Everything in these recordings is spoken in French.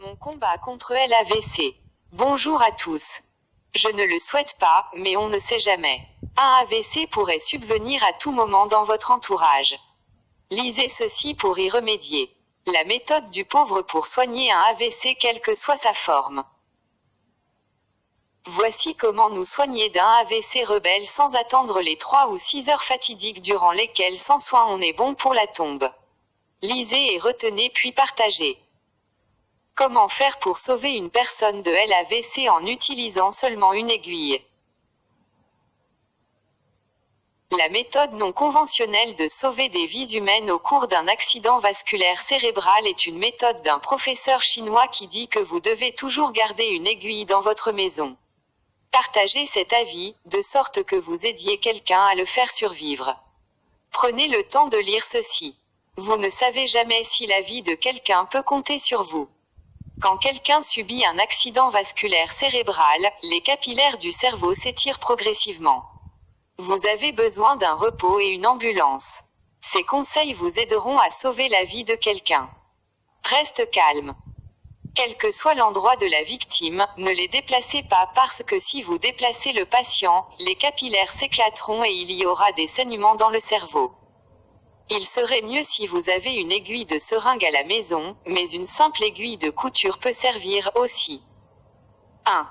Mon combat contre l'AVC. Bonjour à tous. Je ne le souhaite pas, mais on ne sait jamais. Un AVC pourrait subvenir à tout moment dans votre entourage. Lisez ceci pour y remédier. La méthode du pauvre pour soigner un AVC quelle que soit sa forme. Voici comment nous soigner d'un AVC rebelle sans attendre les 3 ou 6 heures fatidiques durant lesquelles sans soin on est bon pour la tombe. Lisez et retenez puis partagez. Comment faire pour sauver une personne de l'AVC en utilisant seulement une aiguille? La méthode non conventionnelle de sauver des vies humaines au cours d'un accident vasculaire cérébral est une méthode d'un professeur chinois qui dit que vous devez toujours garder une aiguille dans votre maison. Partagez cet avis, de sorte que vous aidiez quelqu'un à le faire survivre. Prenez le temps de lire ceci. Vous ne savez jamais si la vie de quelqu'un peut compter sur vous. Quand quelqu'un subit un accident vasculaire cérébral, les capillaires du cerveau s'étirent progressivement. Vous avez besoin d'un repos et une ambulance. Ces conseils vous aideront à sauver la vie de quelqu'un. Reste calme. Quel que soit l'endroit de la victime, ne les déplacez pas parce que si vous déplacez le patient, les capillaires s'éclateront et il y aura des saignements dans le cerveau. Il serait mieux si vous avez une aiguille de seringue à la maison, mais une simple aiguille de couture peut servir aussi. 1.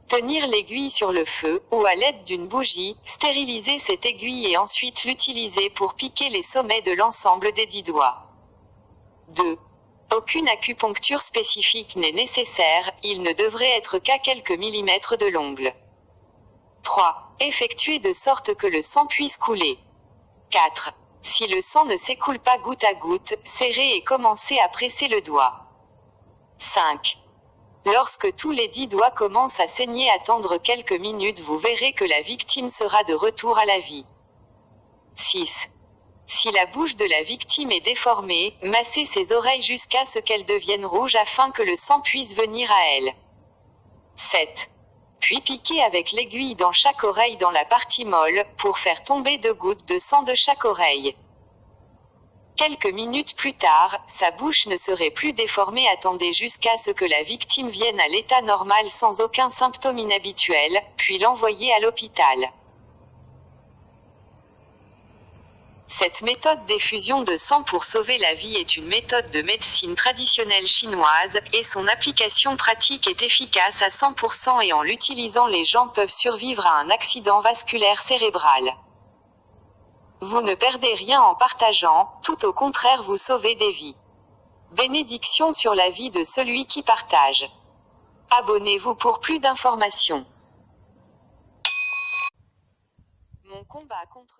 Tenir l'aiguille sur le feu, ou à l'aide d'une bougie, stériliser cette aiguille et ensuite l'utiliser pour piquer les sommets de l'ensemble des 10 doigts. 2. Aucune acupuncture spécifique n'est nécessaire, il ne devrait être qu'à quelques millimètres de l'ongle. 3. Effectuer de sorte que le sang puisse couler. 4. Si le sang ne s'écoule pas goutte à goutte, serrez et commencez à presser le doigt. 5. Lorsque tous les 10 doigts commencent à saigner, attendre quelques minutes, vous verrez que la victime sera de retour à la vie. 6. Si la bouche de la victime est déformée, massez ses oreilles jusqu'à ce qu'elles deviennent rouges afin que le sang puisse venir à elle. 7. Puis piquez avec l'aiguille dans chaque oreille dans la partie molle, pour faire tomber 2 gouttes de sang de chaque oreille. Quelques minutes plus tard, sa bouche ne serait plus déformée. Attendez jusqu'à ce que la victime vienne à l'état normal sans aucun symptôme inhabituel, puis l'envoyez à l'hôpital. Cette méthode d'effusion de sang pour sauver la vie est une méthode de médecine traditionnelle chinoise, et son application pratique est efficace à 100% et en l'utilisant les gens peuvent survivre à un accident vasculaire cérébral. Vous ne perdez rien en partageant, tout au contraire vous sauvez des vies. Bénédiction sur la vie de celui qui partage. Abonnez-vous pour plus d'informations. Mon combat contre